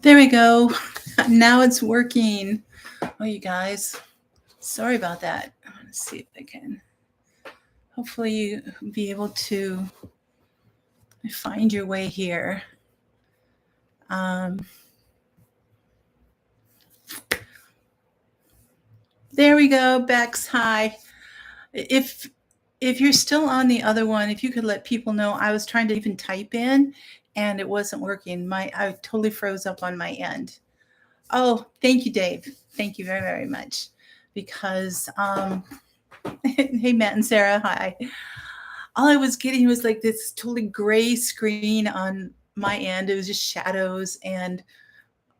There we go. Now it's working. Oh, you guys, sorry about that. Let's see if I can. Hopefully you be able to find your way here. There we go. Bex, hi. If you're still on the other one, if you could let people know, I was trying to even type in and it wasn't working. I totally froze up on my end. Oh, thank you, Dave. Thank you very, very much. Because, hey, Matt and Sarah, hi. All I was getting was like this totally gray screen on my end. It was just shadows and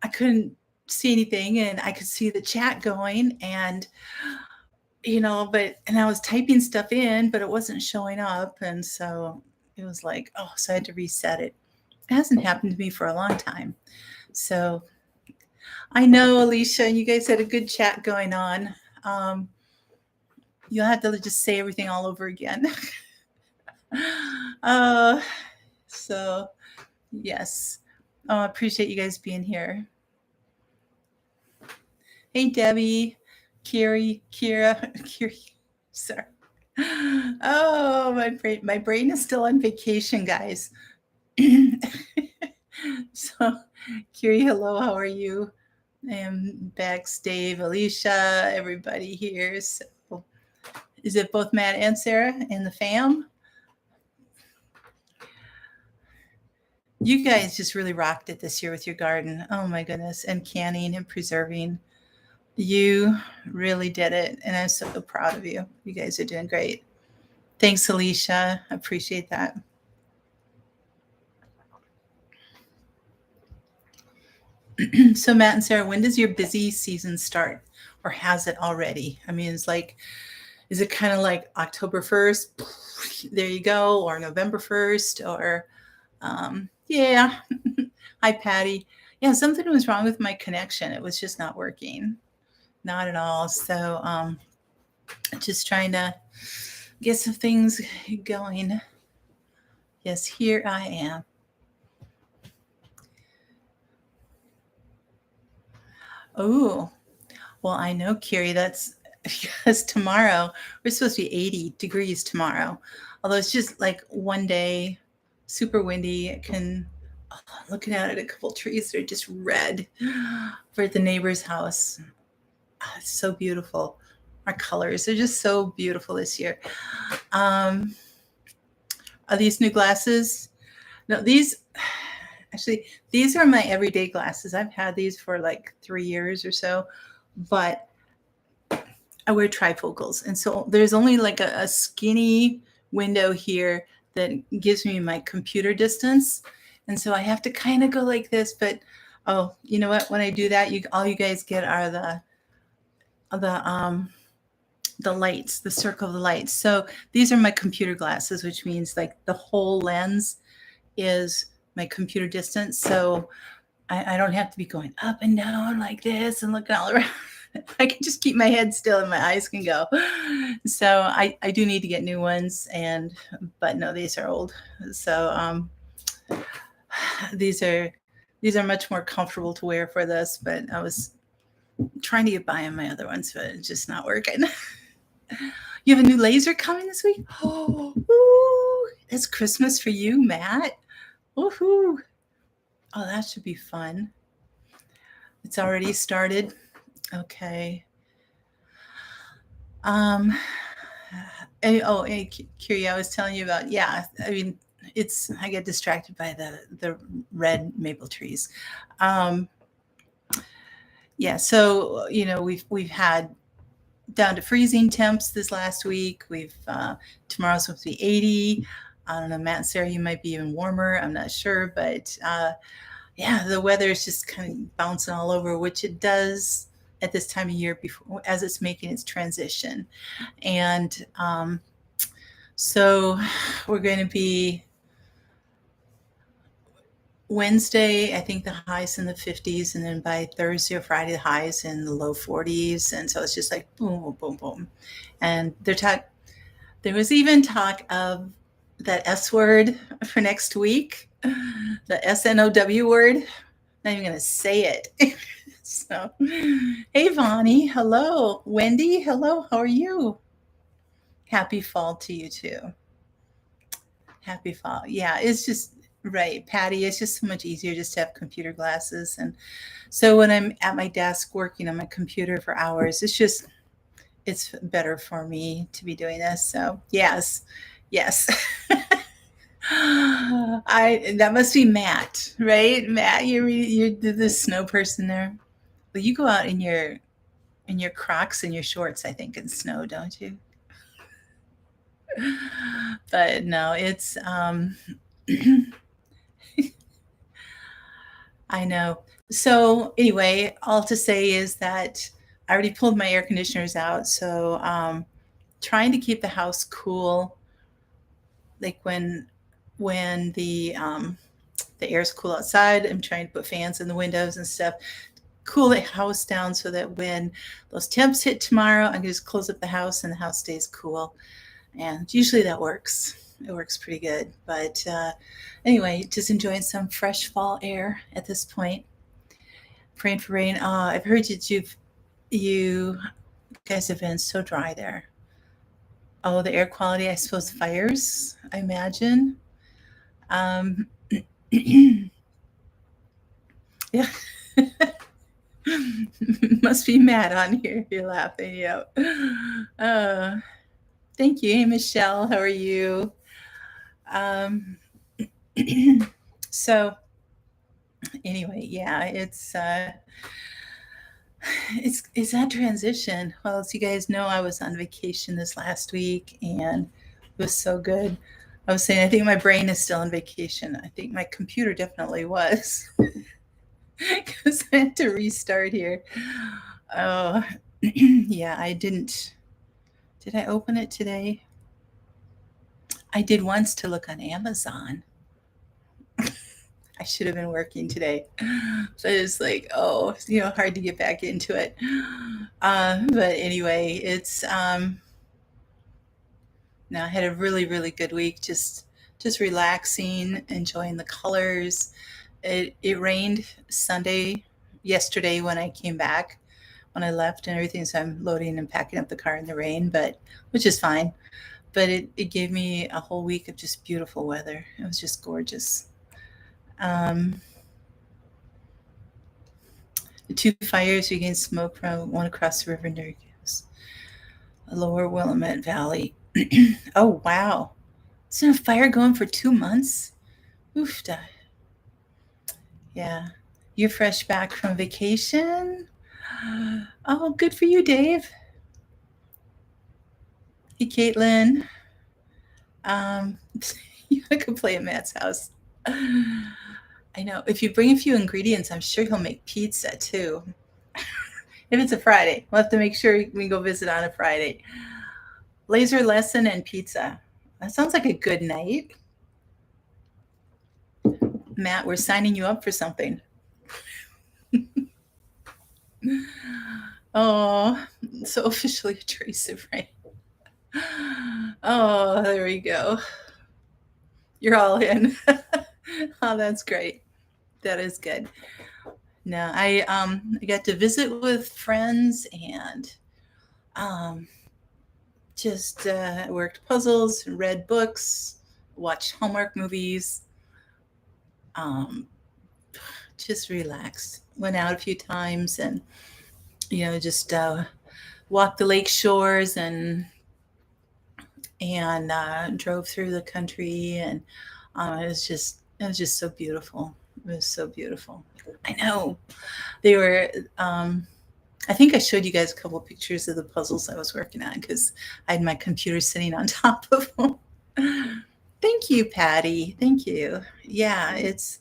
I couldn't see anything, and I could see the chat going, and and I was typing stuff in, but it wasn't showing up. And so it was like, oh, so I had to reset it. It hasn't happened to me for a long time. So I know, Alicia, you guys had a good chat going on. You'll have to just say everything all over again. So yes. Oh, I appreciate you guys being here. Hey, Debbie, Kira, sorry. Oh, my brain is still on vacation, guys. So, Kiri, hello, how are you? And Bex, Dave, Alicia, everybody here. So, is it both Matt and Sarah and the fam? You guys just really rocked it this year with your garden. Oh my goodness. And canning and preserving. You really did it. And I'm so proud of you. You guys are doing great. Thanks, Alicia. I appreciate that. So Matt and Sarah, when does your busy season start? Or has it already? I mean, is it kind of like October 1st? There you go. Or November 1st? Or yeah. Hi, Patty. Yeah, something was wrong with my connection. It was just not working. Not at all. So just trying to get some things going. Yes, here I am. Oh, well, I know, Kiri, that's because tomorrow we're supposed to be 80 degrees tomorrow. Although it's just like one day, super windy. Looking out at a couple trees that are just red. We're at the neighbor's house. Oh, it's so beautiful. Our colors are just so beautiful this year. Are these new glasses? No, these are my everyday glasses. I've had these for like 3 years or so, but I wear trifocals. And so there's only like a skinny window here that gives me my computer distance. And so I have to kind of go like this, but oh, you know what? When I do that, all you guys get are the lights, the circle of the lights. So these are my computer glasses, which means like the whole lens is my computer distance. So I don't have to be going up and down like this and looking all around. I can just keep my head still and my eyes can go. So I do need to get new ones, but no, these are old. So these are much more comfortable to wear for this, but I was trying to get by on my other ones, but it's just not working. You have a new laser coming this week? Oh, ooh, it's Christmas for you, Matt. Woohoo. Oh, that should be fun. It's already started. Okay. Kiri, I was telling you about, yeah, I mean, I get distracted by the red maple trees. Yeah, so, we've had down to freezing temps this last week. Tomorrow's supposed to be 80. I don't know, Matt and Sarah, you might be even warmer. I'm not sure, but yeah, the weather is just kind of bouncing all over, which it does at this time of year as it's making its transition. And so we're going to be Wednesday, I think the highs in the 50s, and then by Thursday or Friday, the highs in the low 40s. And so it's just like boom, boom, boom, boom. And there was even talk of that S word for next week, the SNOW word not even gonna say it. So, hey, Vonnie, hello. Wendy, hello. How are you? Happy fall to you too. Happy fall. Yeah, it's just right, Patty. It's just so much easier just to have computer glasses, and so when I'm at my desk working on my computer for hours, it's better for me to be doing this. So yes, yes. I that must be Matt, right? Matt, you're the snow person there. Well, you go out in your Crocs and your shorts, I think, in snow, don't you? But no, it's I know. So anyway, all to say is that I already pulled my air conditioners out, so trying to keep the house cool, like when the air's cool outside. I'm trying to put fans in the windows and stuff, cool the house down so that when those temps hit tomorrow, I can just close up the house and the house stays cool. And usually that works. It works pretty good. But anyway, just enjoying some fresh fall air at this point. Praying for rain. I've heard that you guys have been so dry there. Oh, the air quality. I suppose fires. I imagine. Um, yeah. Must be mad on here. You're laughing. Yep. Uh, thank you. Hey, Michelle. How are you? Um, so anyway, yeah, it's that transition. Well, as you guys know, I was on vacation this last week and it was so good. I was saying I think my brain is still on vacation. I think my computer definitely was because I had to restart here. Oh, yeah, I didn't. Did I open it today? I did once to look on Amazon. I should have been working today. So it's like, oh, hard to get back into it. But anyway, it's no, I had a really, really good week. Just relaxing, enjoying the colors. It rained Sunday, yesterday when I came back, when I left and everything. So I'm loading and packing up the car in the rain, but which is fine. But it gave me a whole week of just beautiful weather. It was just gorgeous. Um, the two fires you gained smoke from, one across the river near Lower Willamette Valley. Oh, wow. It's been a fire going for 2 months? Oof. Yeah. You're fresh back from vacation? Oh, good for you, Dave. Hey, Caitlin. You could play at Matt's house. I know. If you bring a few ingredients, I'm sure he'll make pizza too. If it's a Friday, we'll have to make sure we go visit on a Friday. Laser lesson and pizza. That sounds like a good night. Matt, we're signing you up for something. Oh, so officially a trace of rain. Oh, there we go. You're all in. Oh, that's great. That is good. No, I got to visit with friends and um, just worked puzzles, read books, watched Hallmark movies, um, just relaxed. Went out a few times and just walked the lake shores and drove through the country and it was just so beautiful. It was so beautiful. I know they were. I think I showed you guys a couple of pictures of the puzzles I was working on because I had my computer sitting on top of them. Thank you, Patty. Thank you. Yeah, it's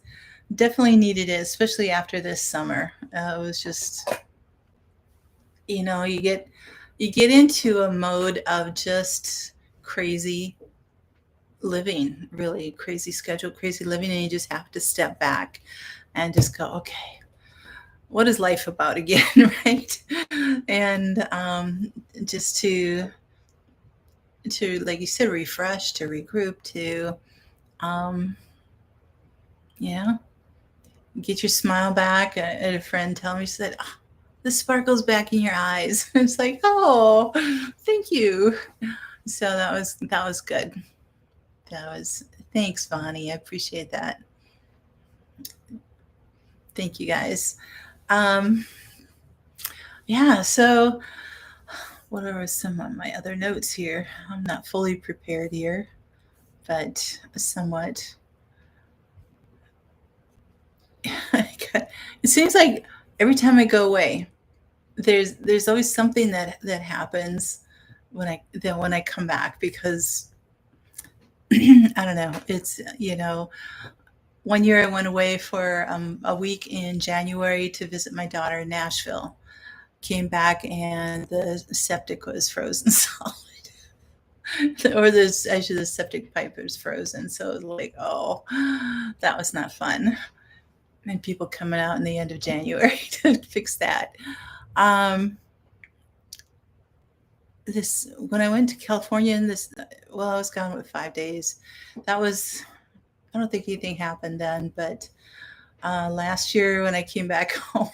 definitely needed it, especially after this summer. It was just, you get into a mode of just crazy living, really crazy schedule, crazy living, and you just have to step back and just go, okay, what is life about again, right? And just to like you said, refresh, to regroup, to um, yeah, get your smile back. I had a friend tell me, she said, "Oh, the sparkle's back in your eyes." It's like, oh, thank you. So that was good. That was thanks, Bonnie. I appreciate that. Thank you guys. Um, yeah. So what are some of my other notes here? I'm not fully prepared here, but somewhat. It seems like every time I go away, there's always something that happens when I come back because I don't know. It's one year I went away for a week in January to visit my daughter in Nashville. Came back and the septic was frozen solid, or the septic pipe was frozen. So it was like, oh, that was not fun. And people coming out in the end of January to fix that. Um, this when I went to California in this, well, I was gone with 5 days. That was I don't think anything happened then, but last year when I came back home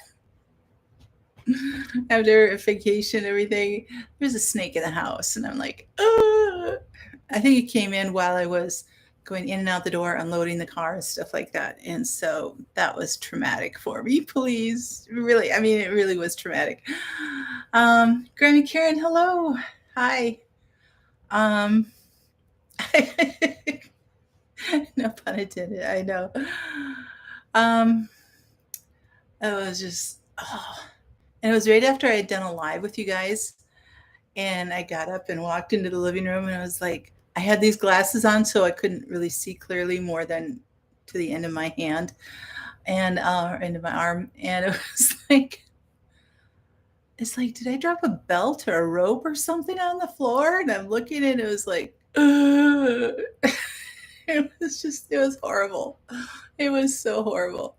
after a vacation, and everything, there's a snake in the house, and I'm like, oh. I think it came in while I was going in and out the door, unloading the car and stuff like that, and so that was traumatic for me. Please, really, I mean, it really was traumatic. Grammy Karen, hello, hi. Um, no pun intended. I know. Um, it was just, oh. And it was right after I had done a live with you guys. And I got up and walked into the living room, and I was like, I had these glasses on, so I couldn't really see clearly more than to the end of my hand and end of my arm. And it was like, it's like, did I drop a belt or a rope or something on the floor? And I'm looking, and it was like, it was horrible. It was so horrible.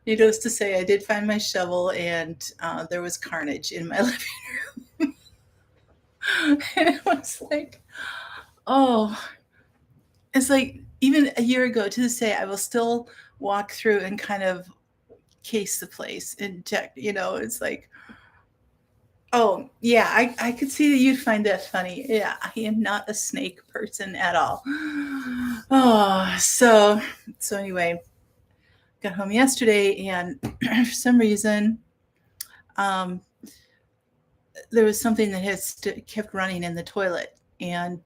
Needless to say, I did find my shovel, and there was carnage in my living room. And it was like, oh, it's like even a year ago to this day, I will still walk through and kind of case the place and check, it's like, oh, yeah, I could see that you'd find that funny. Yeah, I am not a snake person at all. Oh, so anyway, got home yesterday, and for some reason, um, there was something that kept running in the toilet, and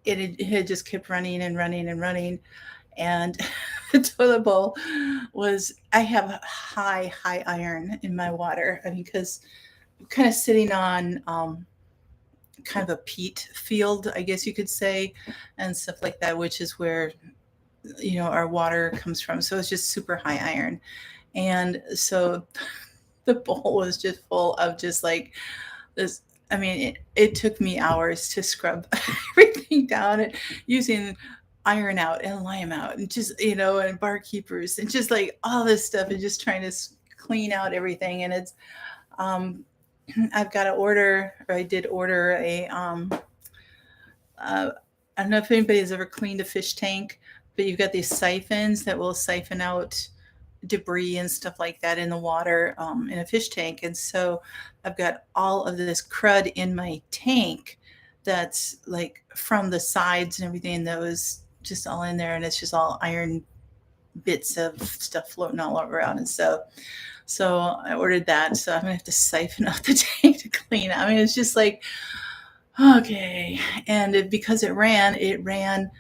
it had just kept running and running and running, and the toilet bowl was. I have high iron in my water. I mean, because I'm kind of sitting on kind of a peat field, I guess you could say, and stuff like that, which is where our water comes from. So it's just super high iron, and so the bowl was just full of just like this. I mean, it took me hours to scrub everything down and using iron out and lime out and just, and barkeepers and just like all this stuff and just trying to clean out everything. And it's, I've got to order, or I did order I don't know if anybody has ever cleaned a fish tank, but you've got these siphons that will siphon out debris and stuff like that in the water in a fish tank. And so I've got all of this crud in my tank that's like from the sides and everything that was just all in there. And it's just all iron bits of stuff floating all around. And so I ordered that. So I'm going to have to siphon out the tank to clean. I mean, it's just like, okay. And because it ran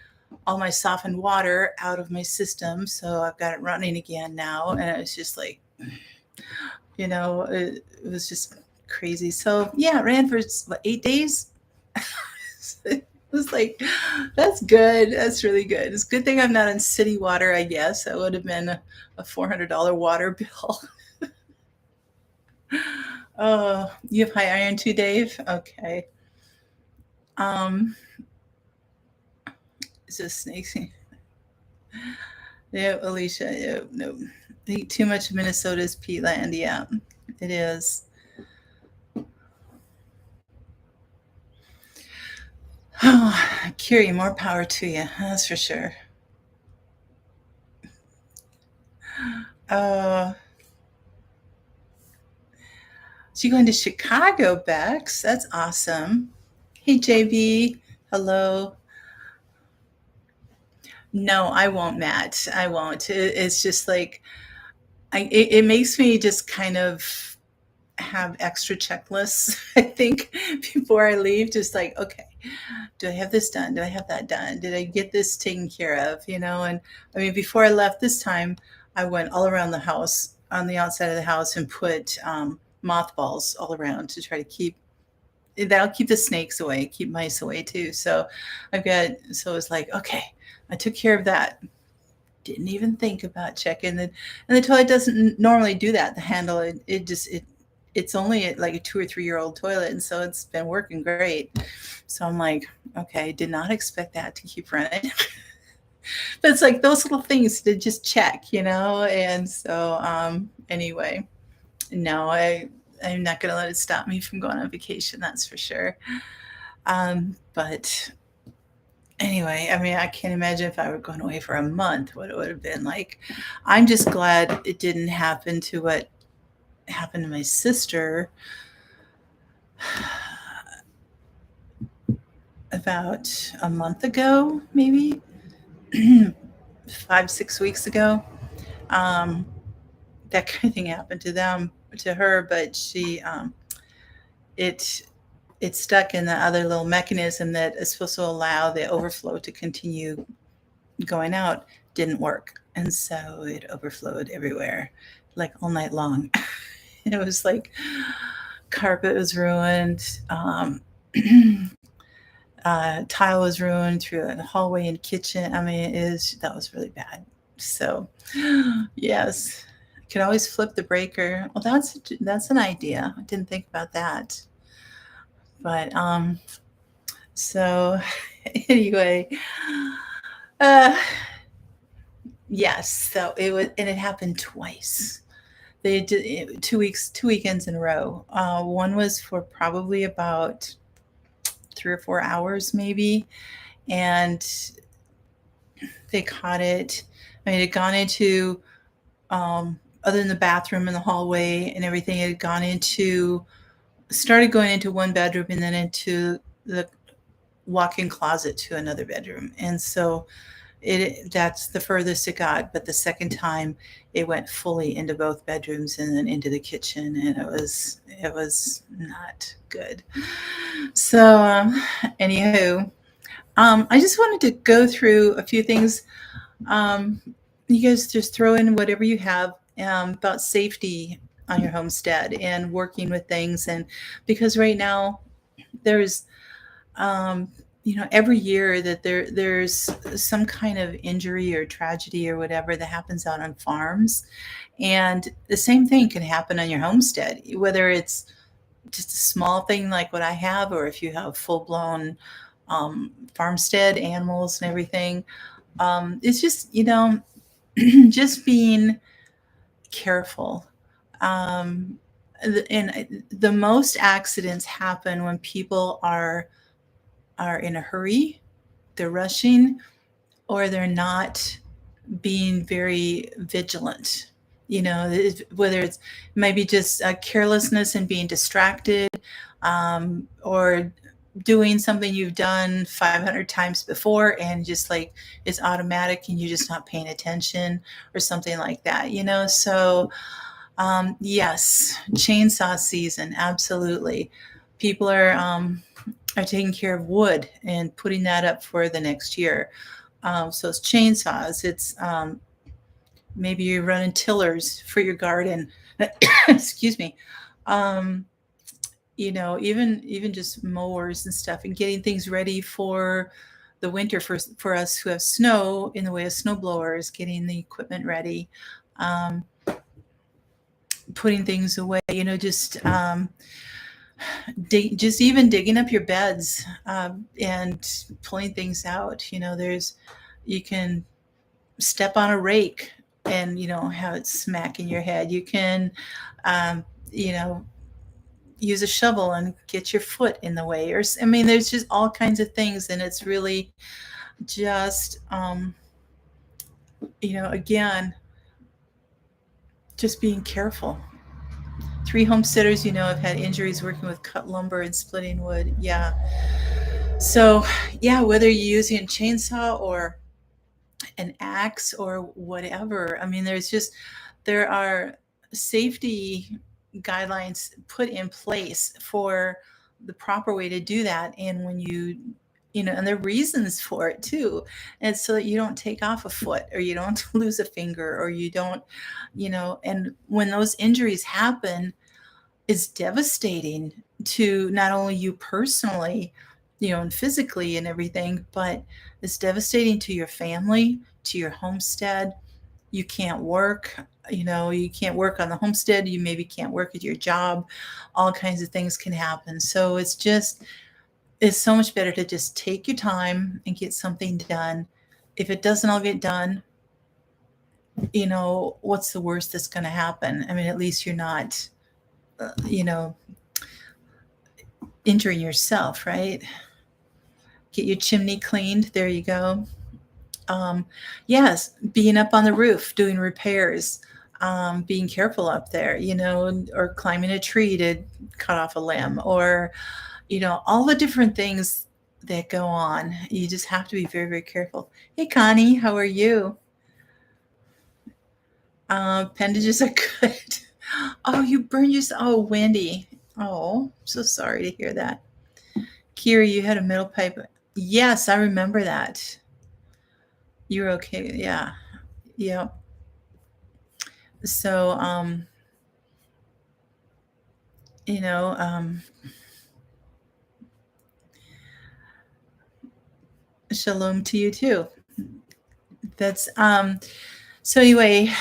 all my softened water out of my system. So I've got it running again now. And it's just like, it was just crazy. So yeah, it ran for 8 days. It was like, that's good. That's really good. It's a good thing I'm not on city water, I guess. That would have been a $400 water bill. Oh, you have high iron too, Dave? Okay. It's just snakes. Yeah, Alicia. Yeah, no. I think too much of Minnesota's peatland. Yeah, it is. Oh, Curie, more power to you. That's for sure. Oh, so you're going to Chicago, Bex? That's awesome. Hey, JB. Hello. No, I won't, Matt. I won't. It's just like it makes me just kind of have extra checklists. I think before I leave, just like, okay, do I have this done? Do I have that done? Did I get this taken care of? And I mean, before I left this time, I went all around the house on the outside of the house and put mothballs all around to try to that'll keep the snakes away, keep mice away too. So so it's like, okay, I took care of that. Didn't even think about checking and the toilet doesn't normally do that. The handle, it's only like a 2 or 3 year old toilet, and so it's been working great. So I'm like, okay, did not expect that to keep running. But it's like those little things to just check. And so anyway, no, I'm not going to let it stop me from going on vacation. That's for sure. But anyway, I mean, I can't imagine if I were going away for a month, what it would have been like. I'm just glad it didn't happen to what happened to my sister about a month ago, maybe 5, 6 weeks ago. That kind of thing happened to her, but it it stuck in the other little mechanism that is supposed to allow the overflow to continue going out. Didn't work, and so it overflowed everywhere, like all night long. It was like carpet was ruined. Tile was ruined through the hallway and kitchen. I mean, that was really bad. So, yes, I could always flip the breaker. Well, that's an idea. I didn't think about that. But so anyway, uh, yes. So it happened twice. They did 2 weeks, 2 weekends in a row. One was for probably about 3 or 4 hours, maybe, and they caught it. I mean, it had gone into, other than the bathroom and the hallway and everything, it had started going into one bedroom and then into the walk-in closet to another bedroom. And so that's the furthest it got. But the second time, it went fully into both bedrooms and then into the kitchen, and it was not good. So, anywho, I just wanted to go through a few things. Um, you guys just throw in whatever you have about safety on your homestead and working with things. And because right now there's, every year that there's some kind of injury or tragedy or whatever that happens out on farms. And the same thing can happen on your homestead, whether it's just a small thing like what I have, or if you have full blown farmstead animals and everything. It's just, just being careful. Um, and the most accidents happen when people are in a hurry, they're rushing, or they're not being very vigilant. Whether it's maybe just carelessness and being distracted, or doing something you've done 500 times before and just like it's automatic and you're just not paying attention or something like that. So yes, chainsaw season, absolutely. People are taking care of wood and putting that up for the next year. So it's chainsaws. It's maybe you're running tillers for your garden. Excuse me. Um, even just mowers and stuff, and getting things ready for the winter for us who have snow in the way of snow blowers, getting the equipment ready, putting things away. Just even digging up your beds, and pulling things out. You can step on a rake and have it smack in your head. You can um, you know use a shovel and get your foot in the way, or I mean, there's just all kinds of things, and it's really just again, just being careful. 3 homesteaders, have had injuries working with cut lumber and splitting wood. Yeah. So, yeah, whether you're using a chainsaw or an axe or whatever, I mean, there are safety guidelines put in place for the proper way to do that. And and there are reasons for it too. And so that you don't take off a foot or you don't lose a finger or you don't, and when those injuries happen, is devastating to not only you personally, and physically and everything, but it's devastating to your family, to your homestead. You can't work, you can't work on the homestead. You maybe can't work at your job. All kinds of things can happen. So it's so much better to just take your time and get something done. If it doesn't all get done, what's the worst that's going to happen? I mean, at least you're not, you know, injuring yourself, right? Get your chimney cleaned. There you go. Yes, being up on the roof, doing repairs, being careful up there, or climbing a tree to cut off a limb, or, all the different things that go on. You just have to be very, very careful. Hey, Connie, how are you? Appendages are good. Oh, you burned yourself. Oh, Wendy. Oh, so sorry to hear that. Kira, you had a middle pipe. Yes, I remember that. You're okay. Yeah. Yeah. So, you know, shalom to you too. That's, so anyway,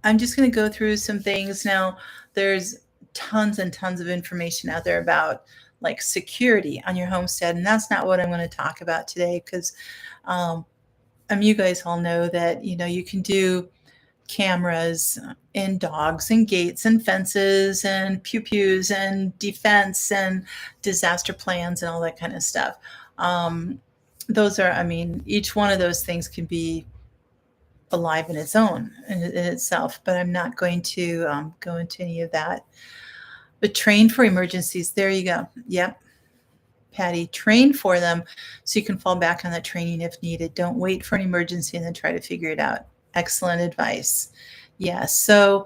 I'm just going to go through some things now. There's tons and tons of information out there about like security on your homestead. And that's not what I'm going to talk about today because, you guys all know that, you can do cameras and dogs and gates and fences and pew-pews and defense and disaster plans and all that kind of stuff. Those are, each one of those things can be alive in its own, in itself, but I'm not going to go into any of that. But train for emergencies. There you go. Yep. Patty, train for them so you can fall back on that training if needed. Don't wait for an emergency and then try to figure it out. Excellent advice. Yeah. So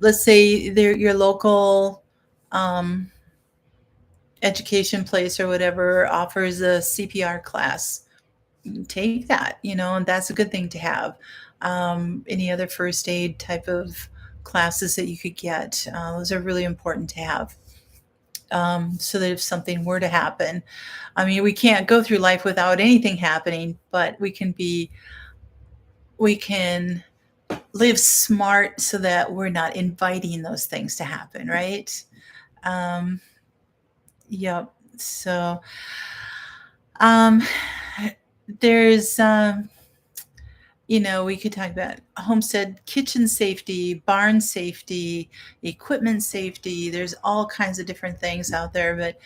let's say your local education place or whatever offers a CPR class. Take that, and that's a good thing to have. Any other first aid type of classes that you could get, those are really important to have. So that if something were to happen, we can't go through life without anything happening, but we can live smart so that we're not inviting those things to happen, right? Yep. So, there's, we could talk about homestead kitchen safety, barn safety, equipment safety. There's all kinds of different things out there. But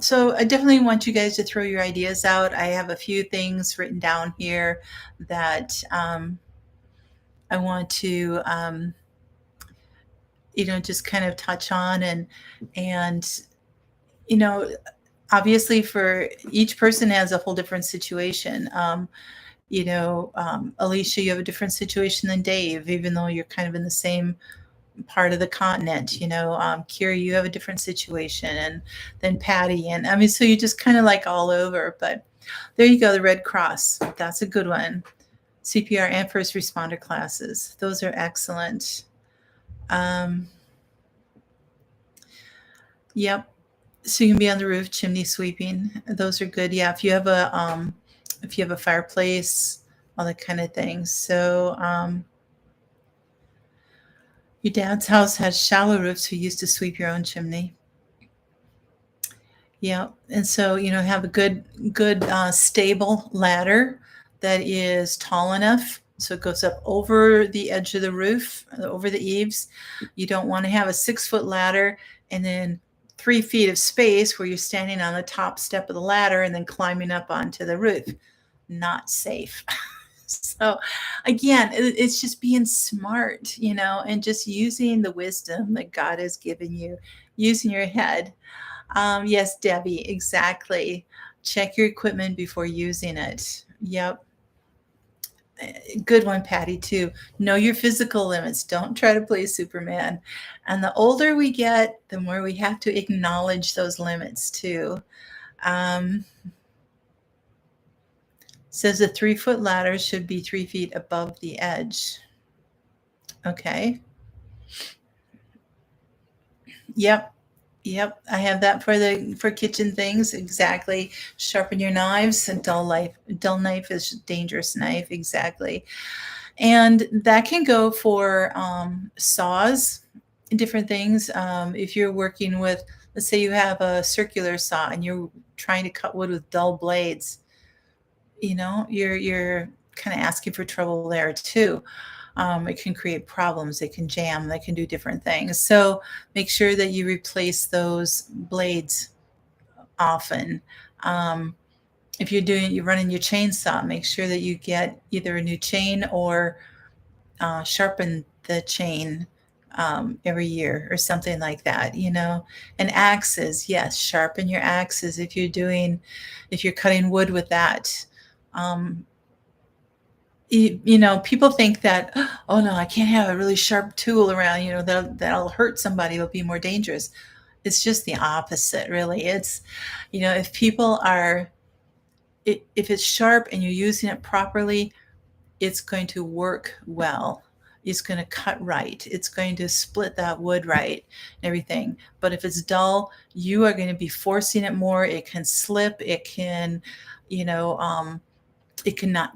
so I definitely want you guys to throw your ideas out. I have a few things written down here that I want to, just kind of touch on and obviously for each person has a whole different situation. Alicia, you have a different situation than Dave, even though you're kind of in the same part of the continent. Kira, you have a different situation, and then Patty, and so you're just kind of like all over. But there you go, the Red Cross. That's a good one. CPR and first responder classes. Those are excellent. Yep. So you can be on the roof, chimney sweeping. Those are good. Yeah, if you have a fireplace, all that kind of thing. So your dad's house has shallow roofs, so you used to sweep your own chimney. Yeah, and so have a good stable ladder that is tall enough so it goes up over the edge of the roof, over the eaves. You don't want to have a 6-foot ladder and then 3 feet of space where you're standing on the top step of the ladder and then climbing up onto the roof. Not safe. So Again, it's just being smart, and just using the wisdom that God has given you, using your head. Yes, Debbie, exactly. Check your equipment before using it. Yep. Good one, Patty, too. Know your physical limits. Don't try to play Superman. And the older we get, the more we have to acknowledge those limits, too. Um, says a 3-foot ladder should be 3 feet above the edge. Okay. Yep. Yep. I have that for kitchen things. Exactly. Sharpen your knives. A dull knife is a dangerous knife. Exactly. And that can go for saws and different things. If you're working with, let's say you have a circular saw and you're trying to cut wood with dull blades, you're kind of asking for trouble there too. It can create problems. It can jam. They can do different things. So make sure that you replace those blades often. Um, if you're running your chainsaw, make sure that you get either a new chain or sharpen the chain every year or something like that, And axes, yes, sharpen your axes if you're cutting wood with that. Um, people think that, oh no, I can't have a really sharp tool around, that'll hurt somebody, it'll be more dangerous. It's just the opposite, really. It's, if people are, if it's sharp and you're using it properly, it's going to work well. It's going to cut right. It's going to split that wood right and everything. But if it's dull, you are going to be forcing it more. It can slip. It can, it cannot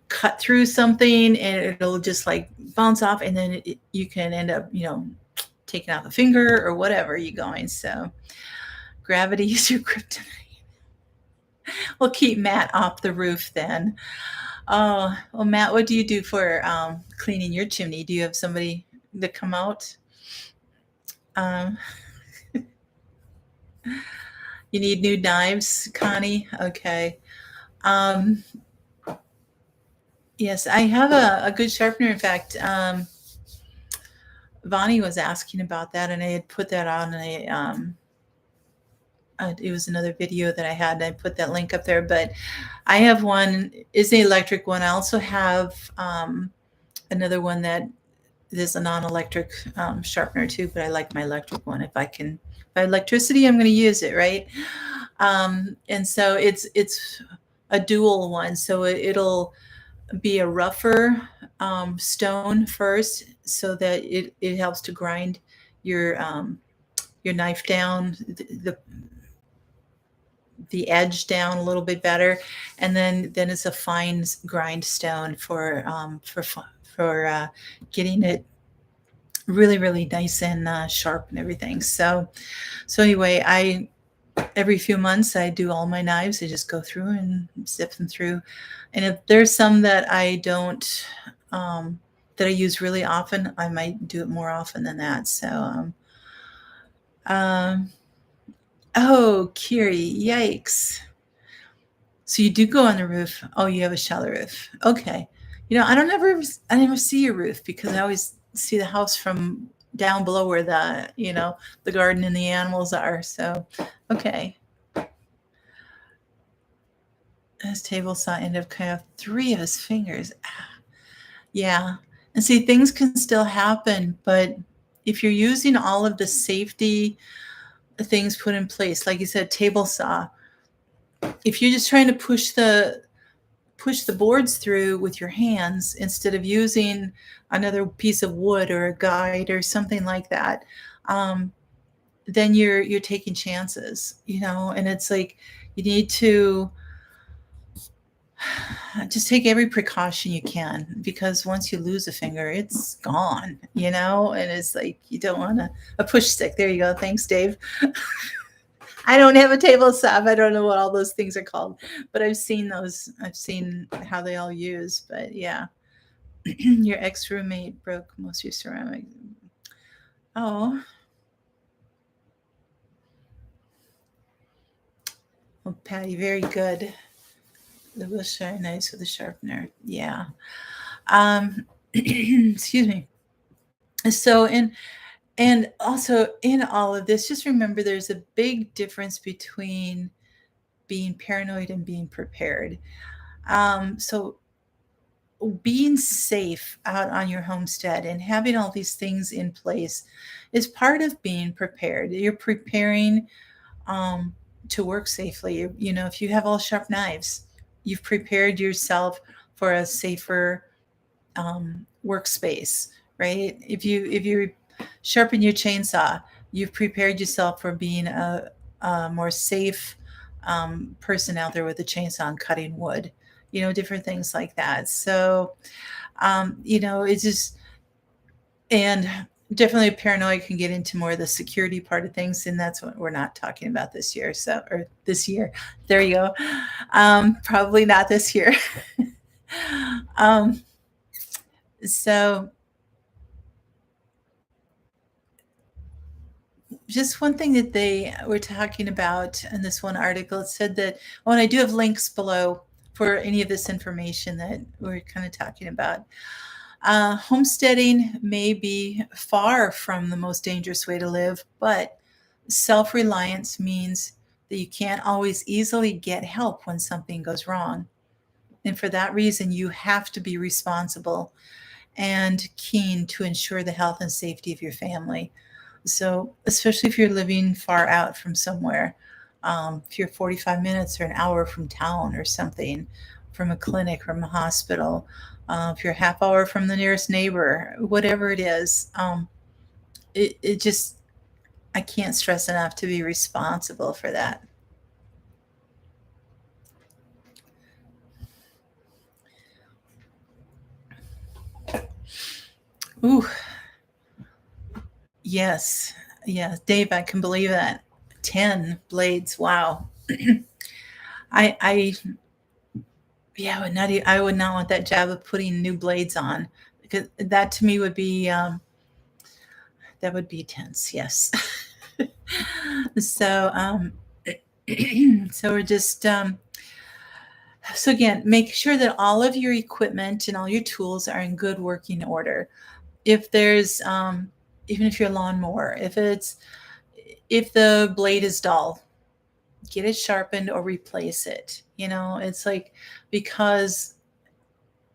cut through something and it'll just like bounce off. And then you can end up, taking off a finger or whatever you're going. So gravity is your kryptonite. We'll keep Matt off the roof then. Oh, well, Matt, what do you do for cleaning your chimney? Do you have somebody to come out? Um, you need new knives, Connie? Okay. Um, yes, I have a good sharpener. In fact, Vonnie was asking about that, and I had put that on it was another video that I had, and I put that link up there. But I have one, is the electric one. I also have another one that is a non-electric sharpener too, but I like my electric one. If I have electricity, I'm going to use it, right? And so it's a dual one, so it'll be a rougher stone first, so that it helps to grind your knife down, the edge down a little bit better, and then it's a fine grind stone for getting it really, really nice and sharp and everything. So anyway, every few months I do all my knives. I just go through and zip them through, and if there's some that I don't that I use really often, I might do it more often than that. So oh, Kiri, yikes. So you do go on the roof. Oh, you have a shallow roof. Okay. I never see your roof because I always see the house from down below where the garden and the animals are. So, okay. His table saw end up kind of 3 of his fingers. Yeah. And see, things can still happen, but if you're using all of the safety things put in place, like you said, table saw, if you're just trying to push the boards through with your hands instead of using another piece of wood or a guide or something like that, then you're taking chances, and it's like you need to just take every precaution you can, because once you lose a finger, it's gone, and it's like you don't want a push stick. There you go. Thanks, Dave. I don't have a table saw. I don't know what all those things are called, but I've seen those. I've seen how they all use. But yeah, your ex-roommate broke most of your ceramic. Oh, well, Patty, very good. The will shine nice with a sharpener. Yeah. Excuse me. So, and also in all of this, just remember there's a big difference between being paranoid and being prepared. So being safe out on your homestead and having all these things in place is part of being prepared. You're preparing um, to work safely. You know, if you have all sharp knives, you've prepared yourself for a safer workspace, right? If you sharpen your chainsaw, you've prepared yourself for being a more safe person out there with a chainsaw and cutting wood. You know, different things like that. So, you know, it's just and definitely paranoia can get into more of the security part of things, and that's what we're not talking about this year. So, or this year, there you go. Probably not this year. um, so just one thing that they were talking about in this one article, it said that, oh, and I do have links below for any of this information that we're kind of talking about. Homesteading may be far from the most dangerous way to live, but self reliance means that you can't always easily get help when something goes wrong. And for that reason, you have to be responsible and keen to ensure the health and safety of your family. So, especially if you're living far out from somewhere, if you're 45 minutes or an hour from town or something, from a clinic, from a hospital, if you're a half hour from the nearest neighbor, whatever it is, it just, I can't stress enough to be responsible for that. Ooh, yes. Yes. Dave, I can believe that. 10 blades. Wow. I yeah, I would not want that job of putting new blades on because that to me would be that would be tense. Yes. so so we're just so again, make sure that all of your equipment and all your tools are in good working order. If there's even if your lawnmower, if the blade is dull, get it sharpened or replace it. You know, it's like because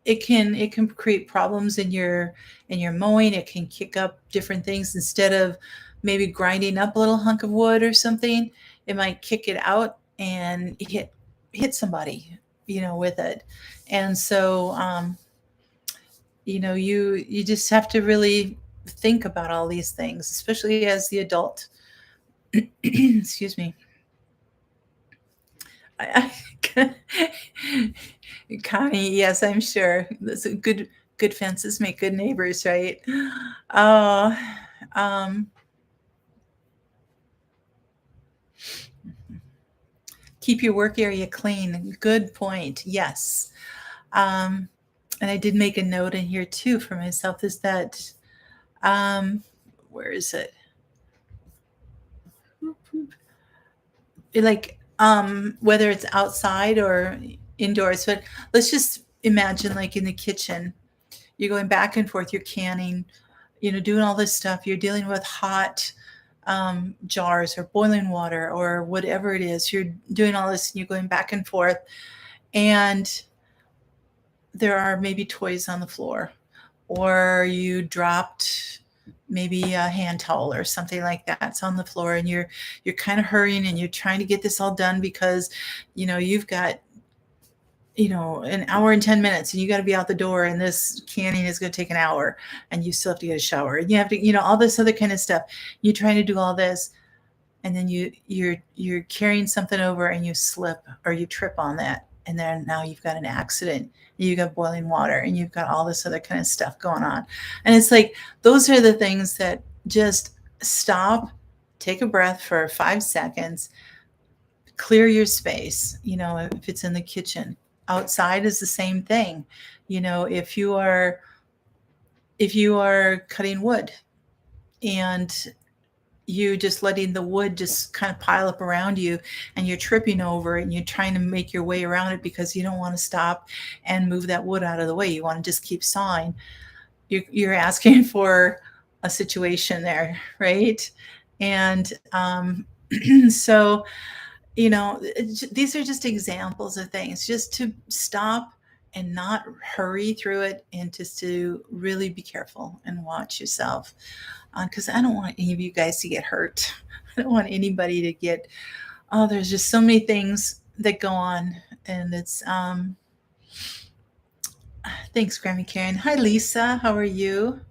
it can create problems in your mowing. It can kick up different things instead of maybe grinding up a little hunk of wood or something. It might kick it out and hit somebody, you know, with it. And so you know, you just have to really think about all these things, especially as the adult. Excuse me. I, Connie, yes, I'm sure. That's a good fences make good neighbors, right? Oh, um, keep your work area clean. Good point. Yes. Um, and I did make a note in here too for myself is that, um, where is it? Like, whether it's outside or indoors, but let's just imagine like in the kitchen, you're going back and forth, you're canning, you know, doing all this stuff, you're dealing with hot jars or boiling water or whatever it is, you're doing all this and you're going back and forth, and there are maybe toys on the floor, or you dropped maybe a hand towel or something like that's on the floor, and you're kind of hurrying and you're trying to get this all done because you know you've got, you know, an hour and 10 minutes and you got to be out the door, and this canning is going to take an hour, and you still have to get a shower, and you have to, you know, all this other kind of stuff. You're trying to do all this, and then you're carrying something over and you slip or you trip on that, and then now you've got an accident, you've got boiling water, and you've got all this other kind of stuff going on. And it's like those are the things that just stop, take a breath for 5 seconds, clear your space. You know, if it's in the kitchen, outside is the same thing. You know, if you are cutting wood and you just letting the wood just kind of pile up around you, and you're tripping over it and you're trying to make your way around it because you don't want to stop and move that wood out of the way. You want to just keep sawing. You're asking for a situation there, right? And so, these are just examples of things, just to stop and not hurry through it, and just to really be careful and watch yourself, because I don't want any of you guys to get hurt. I don't want anybody to get, oh, there's just so many things that go on. And it's, thanks, Grammy Karen. Hi, Lisa. How are you?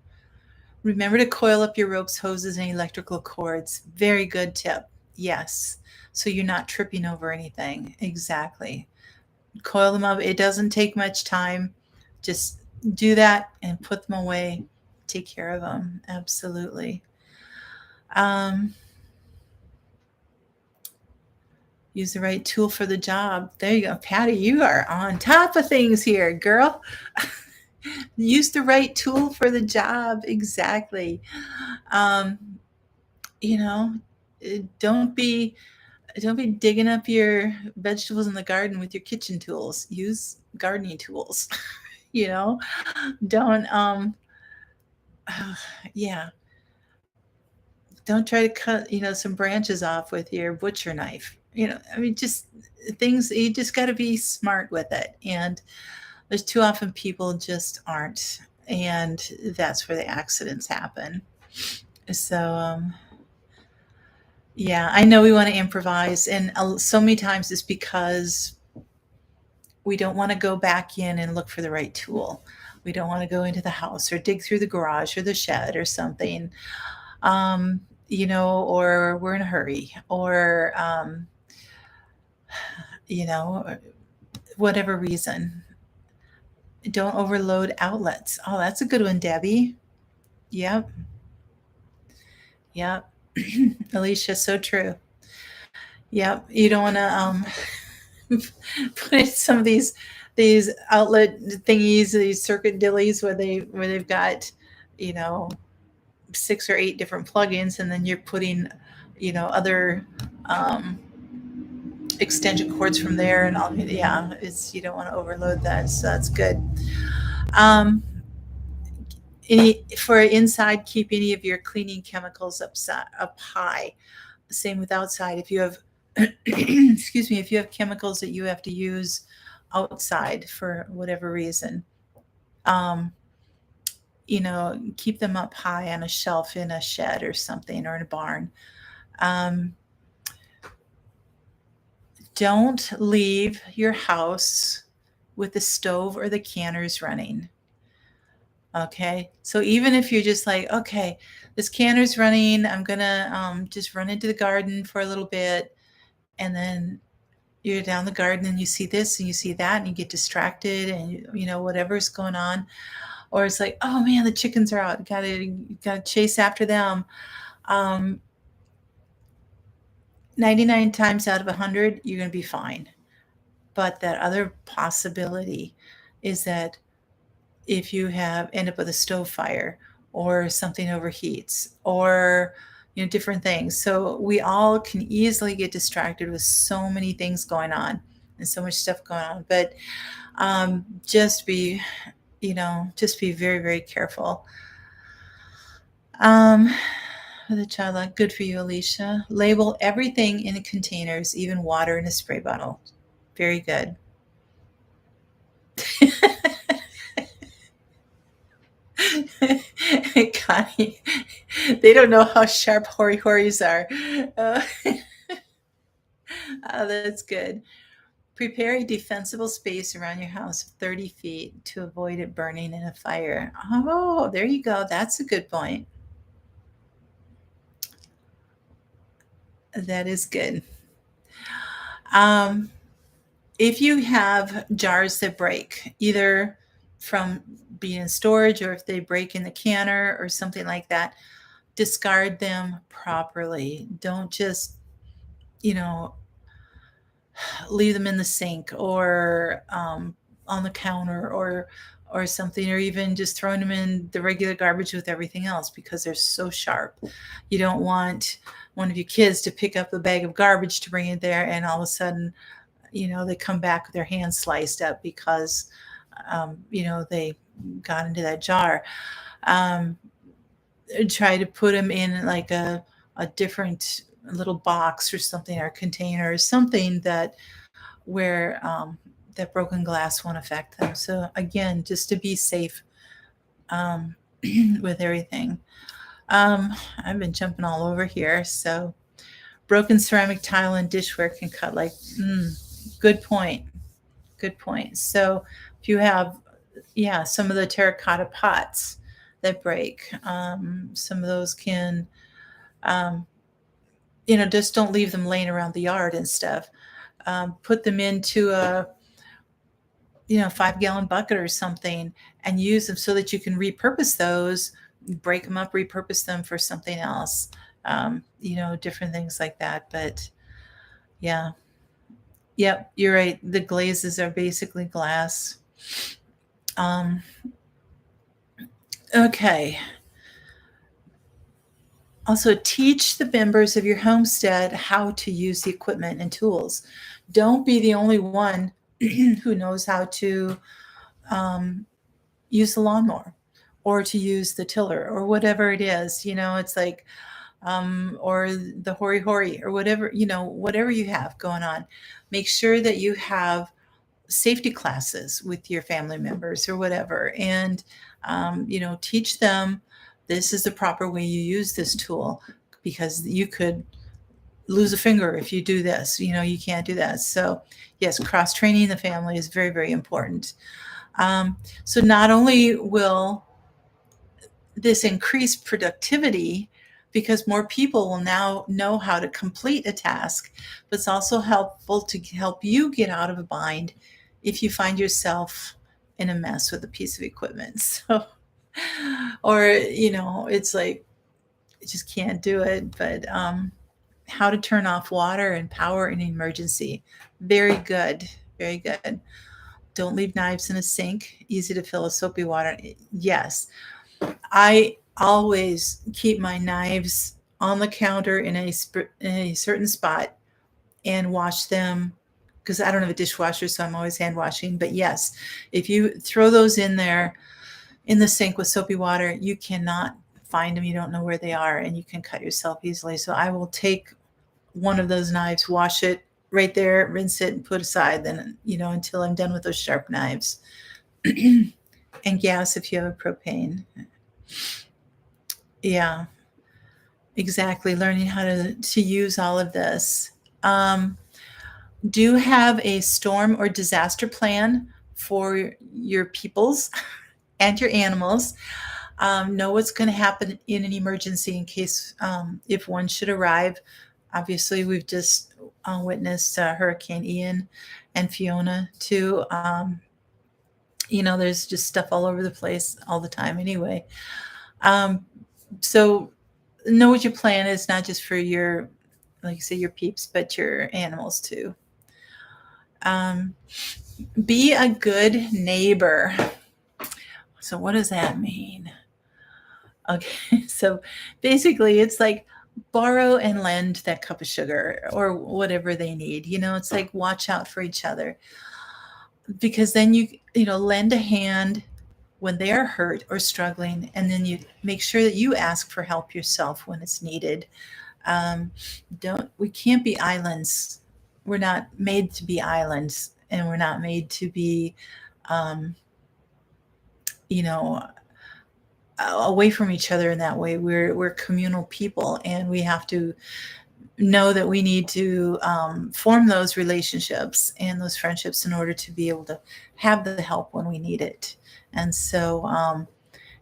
Remember to coil up your ropes, hoses, and electrical cords. Very good tip. Yes. So you're not tripping over anything. Exactly. Coil them up. It doesn't take much time. Just do that and put them away. Take care of them. Absolutely. Um, use the right tool for the job. There you go. Patty, you are on top of things here, girl. Use the right tool for the job. Exactly. Um, you know, don't be digging up your vegetables in the garden with your kitchen tools. Use gardening tools. you know, don't yeah, don't try to cut, some branches off with your butcher knife. I mean, just things, you just got to be smart with it. And there's too often people just aren't, and that's where the accidents happen. So yeah, I know we want to improvise, and so many times it's because we don't want to go back in and look for the right tool. We don't want to go into the house or dig through the garage or the shed or something, or we're in a hurry, or you know, whatever reason. Don't overload outlets. Oh, that's a good one, Debbie. Yep. Yep. Alicia, so true. Yep. You don't want to put some of these outlet thingies, these circuit dillies where they've got, you know, 6 or 8 different plugins, and then you're putting, other extension cords from there, and all. Yeah, it's, you don't want to overload that, so that's good. Um, for inside, keep any of your cleaning chemicals up high. Same with outside. If you have, excuse me, if you have chemicals that you have to use outside for whatever reason, um, keep them up high on a shelf in a shed or something, or in a barn. Um, don't leave your house with the stove or the canners running. Okay. So even if you're just like, okay, this canner's running, I'm going to just run into the garden for a little bit. And then you're down the garden and you see this and you see that and you get distracted, and, whatever's going on. Or it's like, oh man, the chickens are out. Gotta chase after them. Um, 99 times out of 100, you're going to be fine. But that other possibility is that if you end up with a stove fire, or something overheats, or different things. So we all can easily get distracted with so many things going on and so much stuff going on. But just be very, very careful. The child, good for you, Alicia. Label everything in containers, even water in a spray bottle. Very good. Connie, they don't know how sharp horis are. Oh, that's good. Prepare a defensible space around your house of 30 feet to avoid it burning in a fire. Oh, there you go. That's a good point. That is good. If you have jars that break, either from being in storage, or if they break in the canner or something like that, discard them properly. Don't just, leave them in the sink, or on the counter, or something, or even just throwing them in the regular garbage with everything else because they're so sharp. You don't want one of your kids to pick up a bag of garbage to bring it there, and all of a sudden, they come back with their hands sliced up because, they got into that jar. Um, Try to put them in like a different little box or something, or container or something where that broken glass won't affect them. So again, just to be safe um, with everything. I've been jumping all over here. So broken ceramic tile and dishware can cut like, good point. Good point. So if you have, yeah, some of the terracotta pots that break, some of those can, um, just don't leave them laying around the yard and stuff. Put them into a 5-gallon bucket or something and use them so that you can repurpose those, break them up, repurpose them for something else. Different things like that. But yeah, yep, you're right. The glazes are basically glass. Um, okay. Also, teach the members of your homestead how to use the equipment and tools. Don't be the only one who knows how to um, use the lawnmower or to use the tiller or whatever it is. It's like, or the hori hori or whatever, whatever you have going on. Make sure that you have safety classes with your family members or whatever, and teach them this is the proper way you use this tool, because you could lose a finger if you do this. You can't do that. So yes, cross training the family is very, very important. So not only will this increase productivity because more people will now know how to complete a task, but it's also helpful to help you get out of a bind if you find yourself in a mess with a piece of equipment. So, or, it's like, you just can't do it. But how to turn off water and power in an emergency. Very good. Very good. Don't leave knives in a sink. Easy to fill with soapy water. Yes. I always keep my knives on the counter in a certain spot and wash them, because I don't have a dishwasher, so I'm always hand washing. But yes, if you throw those in there in the sink with soapy water, you cannot find them. You don't know where they are, and you can cut yourself easily. So I will take one of those knives, wash it right there, rinse it, and put aside. Then until I'm done with those sharp knives. And gas if you have a propane. Yeah, exactly. Learning how to use all of this. Do have a storm or disaster plan for your peoples and your animals. Know what's going to happen in an emergency in case if one should arrive. Obviously, we've just witnessed Hurricane Ian and Fiona too. There's just stuff all over the place all the time anyway. So know what your plan is, not just for your, like you say, your peeps, but your animals too. Be a good neighbor. So what does that mean? Okay, so basically it's like borrow and lend that cup of sugar or whatever they need. It's like watch out for each other, because then lend a hand when they are hurt or struggling, and then you make sure that you ask for help yourself when it's needed. We can't be islands. We're not made to be islands, and we're not made to be, you know, away from each other in that way. We're communal people, and we have to know that we need to form those relationships and those friendships in order to be able to have the help when we need it. And so,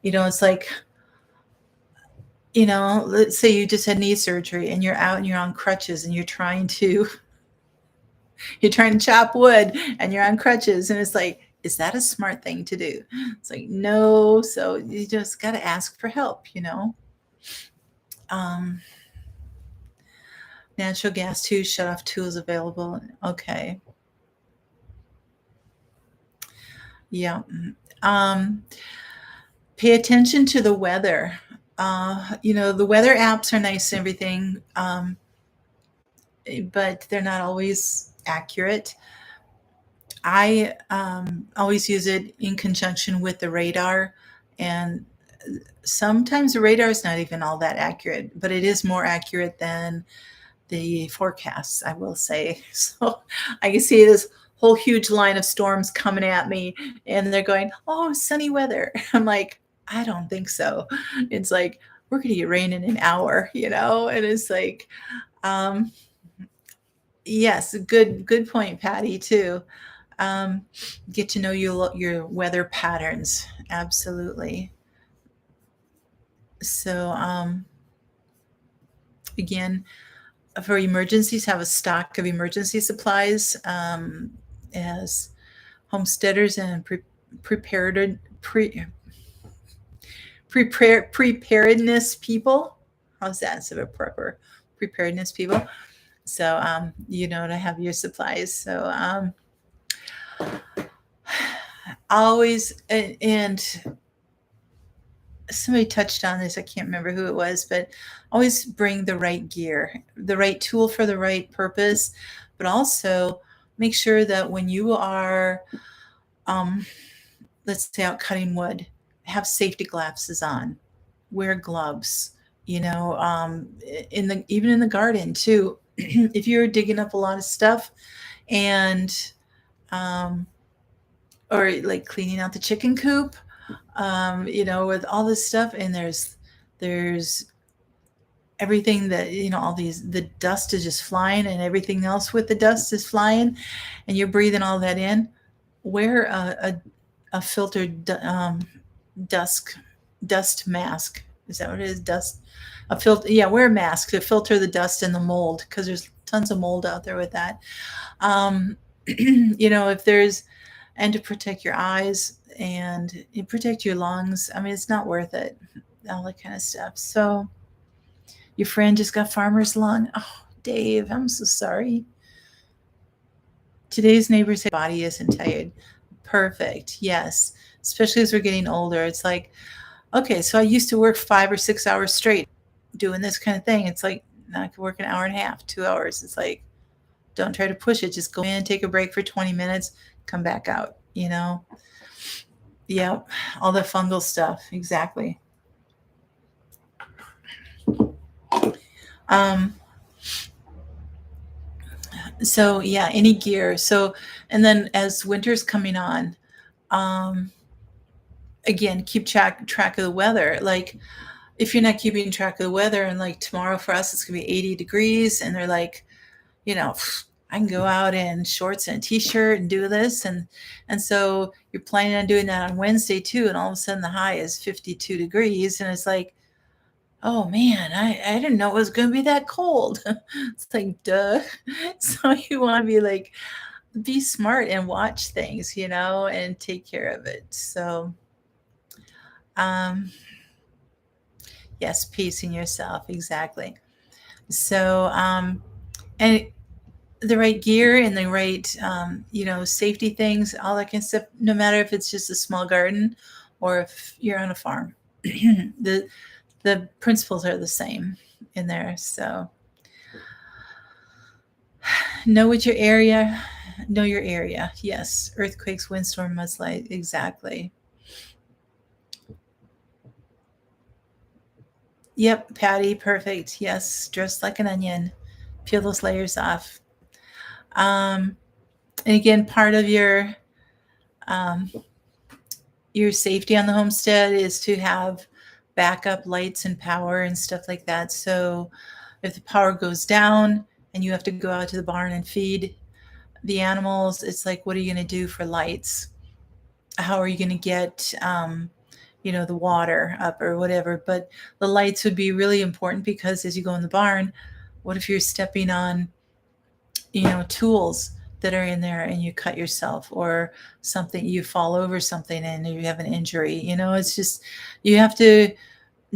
it's like, let's say you just had knee surgery and you're out and you're on crutches and you're trying to chop wood and you're on crutches, and it's like, is that a smart thing to do? It's like, no. So you just got to ask for help. Um, Natural gas too, shut off tools available. Okay. Yeah. Um, Pay attention to the weather. The weather apps are nice and everything, but they're not always accurate. I always use it in conjunction with the radar, and sometimes the radar is not even all that accurate, but it is more accurate than the forecasts, I will say. So I can see this whole huge line of storms coming at me, and they're going, "Oh, sunny weather." I'm like, I don't think so. It's like, we're going to get rain in an hour, and it's like, um, yes, good point, Patty, too. Um, get to know your weather patterns. Absolutely. So, again, for emergencies, have a stock of emergency supplies, as homesteaders and prepared preparedness people. How's that? So a proper preparedness people. So to have your supplies. So always, and somebody touched on this. I can't remember who it was, but always bring the right gear, the right tool for the right purpose, but also make sure that when you are, um, let's say, out cutting wood, have safety glasses on, wear gloves. Even in the garden too. If you're digging up a lot of stuff, and um, or like cleaning out the chicken coop, with all this stuff, and there's everything that, all the dust is just flying, and everything else with the dust is flying, and you're breathing all that in. Wear a filtered dust mask. Is that what it is? Dust, a filter. Yeah, wear a mask to filter the dust and the mold, because there's tons of mold out there with that. If there's, and to protect your eyes and you protect your lungs. I mean, it's not worth it. All that kind of stuff. So your friend just got farmer's lung. Oh, Dave, I'm so sorry. Today's neighbors say body isn't tired. Perfect. Yes. Especially as we're getting older. It's like, okay, so I used to work 5 or 6 hours straight doing this kind of thing. It's like, now I can work an hour and a half, 2 hours. It's like, don't try to push it. Just go in, take a break for 20 minutes, come back out, Yep. All the fungal stuff. Exactly. Um, so yeah, any gear. So, and then as winter's coming on, um, again, keep track of the weather. Like, if you're not keeping track of the weather, and like tomorrow for us, it's gonna be 80 degrees, and they're like, I can go out in shorts and a t-shirt and do this, and so you're planning on doing that on Wednesday too, and all of a sudden the high is 52 degrees, and it's like, oh man, I didn't know it was going to be that cold. It's like, duh. So you want to be like, be smart and watch things, and take care of it. So, um, yes, pacing yourself. Exactly. So, and the right gear and the right, safety things, all that kind of stuff, no matter if it's just a small garden or if you're on a farm, the principles are the same in there. So know your area. Yes. Earthquakes, windstorm, mudslide. Exactly. Yep. Patty. Perfect. Yes. Dressed like an onion. Peel those layers off. And again, part of um, your safety on the homestead is to have backup lights and power and stuff like that. So if the power goes down and you have to go out to the barn and feed the animals, it's like, what are you going to do for lights? How are you going to get, the water up or whatever? But the lights would be really important, because as you go in the barn, what if you're stepping on, tools that are in there and you cut yourself, or something, you fall over something and you have an injury? It's just, you have to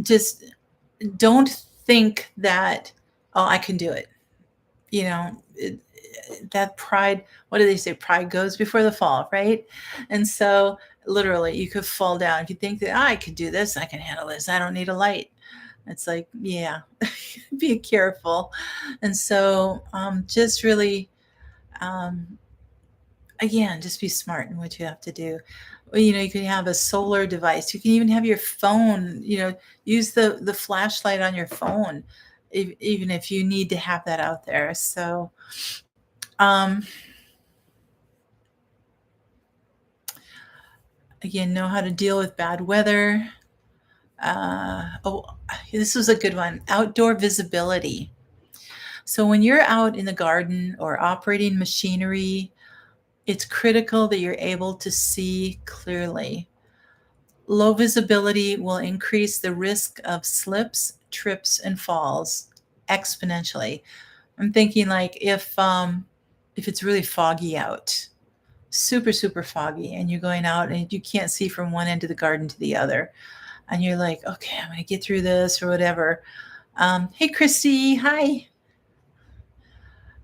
just, don't think that, oh, I can do it. That pride, what do they say? Pride goes before the fall, right? And so Literally, you could fall down. If you think that I could do this, I can handle this, I don't need a light. It's like, yeah, be careful. And so just really, um, again, just be smart in what you have to do. You can have a solar device. You can even have your phone, use the flashlight on your phone, even if you need to have that out there. So, um, again, know how to deal with bad weather. Oh, this was a good one. Outdoor visibility. So when you're out in the garden or operating machinery, it's critical that you're able to see clearly. Low visibility will increase the risk of slips, trips, and falls exponentially. I'm thinking like if it's really foggy out, super, super foggy, and you're going out and you can't see from one end of the garden to the other, and you're like, okay, I'm going to get through this or whatever. Hey, Christy, hi.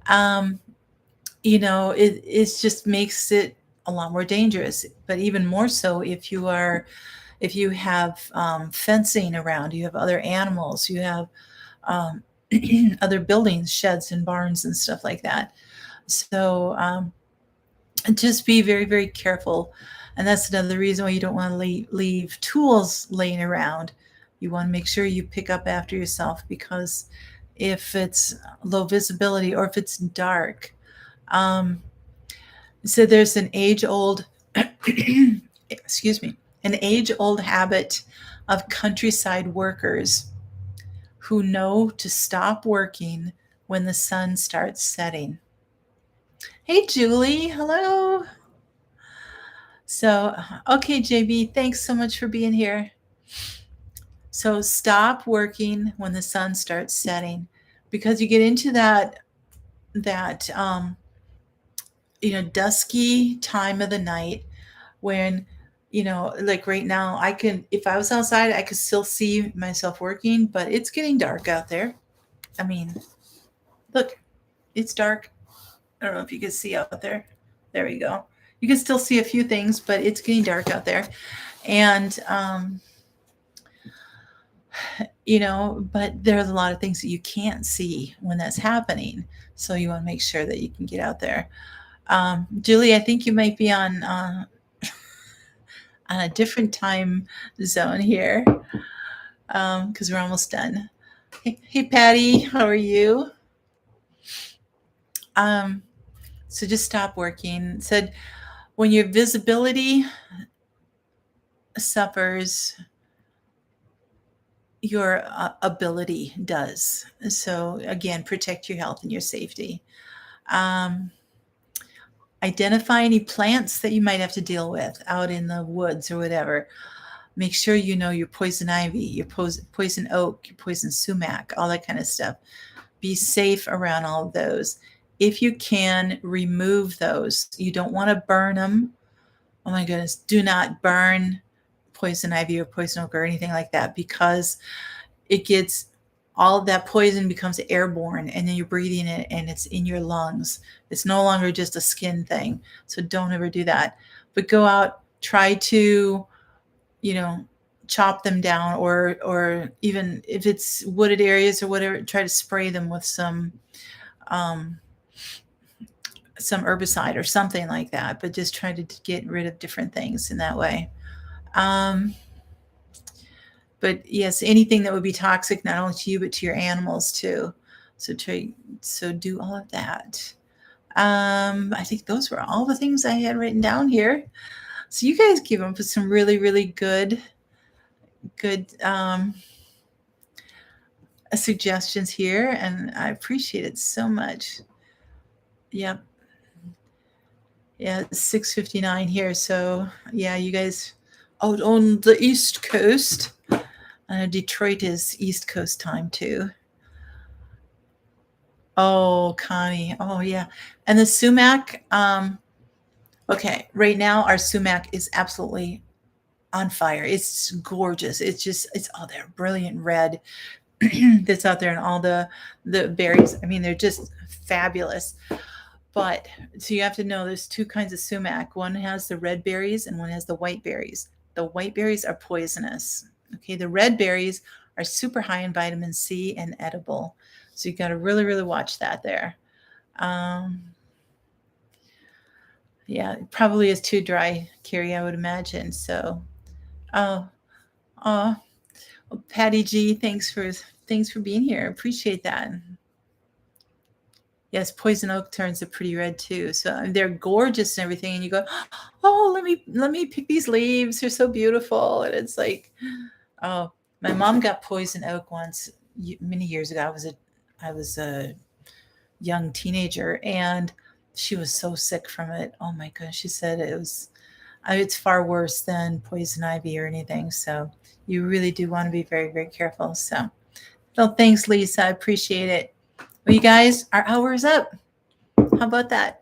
Um, it just makes it a lot more dangerous. But even more so if you have fencing around, you have other animals, you have um, other buildings, sheds and barns and stuff like that. So just be very, very careful. And that's another reason why you don't want to leave tools laying around. You want to make sure you pick up after yourself, because if it's low visibility or if it's dark, so there's an age old, excuse me, an age old habit of countryside workers who know to stop working when the sun starts setting. Hey, Julie. Hello. So, okay, JB, thanks so much for being here. So, stop working when the sun starts setting, because you get into that dusky time of the night when, like right now, if I was outside, I could still see myself working, but it's getting dark out there. I mean, look, it's dark. I don't know if you can see out there. There we go. You can still see a few things, but it's getting dark out there. And, but there's a lot of things that you can't see when that's happening. So you want to make sure that you can get out there. Julie, I think you might be on a different time zone here, because we're almost done. Hey, Patty, how are you? So just stop working. Said when your visibility suffers, your ability does. So again, protect your health and your safety. Identify any plants that you might have to deal with out in the woods or whatever. Make sure you know your poison ivy, your poison oak, your poison sumac, all that kind of stuff. Be safe around all of those. If you can, remove those. You don't want to burn them. Oh my goodness, do not burn poison ivy or poison oak or anything like that, because it gets, all of that poison becomes airborne, and then you're breathing it and it's in your lungs. It's no longer just a skin thing. So don't ever do that. But go out, try to, chop them down, or even if it's wooded areas or whatever, try to spray them with some herbicide or something like that. But just try to get rid of different things in that way. But yes, anything that would be toxic, not only to you, but to your animals too. So do all of that. I think those were all the things I had written down here. So you guys came up with some really, really good suggestions here, and I appreciate it so much. Yep. Yeah, it's 6:59 here. So yeah, you guys out on the East Coast. Detroit is East Coast time too. Oh, Connie. Oh, yeah. And the sumac. Okay, right now our sumac is absolutely on fire. It's gorgeous. It's all that brilliant red that's out there, and all the berries. I mean, they're just fabulous. But so you have to know there's two kinds of sumac. One has the red berries and one has the white berries. The white berries are poisonous. Okay, the red berries are super high in vitamin C and edible. So you got to really, really watch that there. Yeah, it probably is too dry, Carrie, I would imagine. So, oh, oh, well, Patty G, thanks for being here. Appreciate that. Yes, poison oak turns are pretty red too. So they're gorgeous and everything. And you go, oh, let me pick these leaves. They're so beautiful. And it's like, oh, my mom got poison oak once many years ago. I was a young teenager, and she was so sick from it. Oh my goodness, she said it's far worse than poison ivy or anything. So you really do want to be very, very careful. So, well, thanks, Lisa. I appreciate it. Well, you guys, our hour is up. How about that?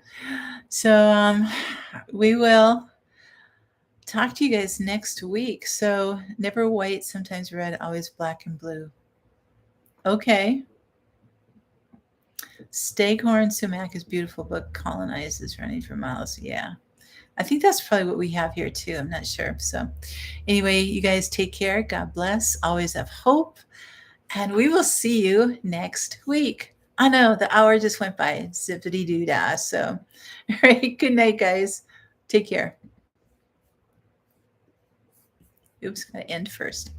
So we will talk to you guys next week. So never white, sometimes red, always black and blue. Okay. Staghorn sumac is beautiful, but colonizes running for miles. Yeah. I think that's probably what we have here too. I'm not sure. So anyway, you guys take care. God bless. Always have hope. And we will see you next week. I know the hour just went by. Zippity doo dah. So, all right. Good night, guys. Take care. Oops, gotta end first.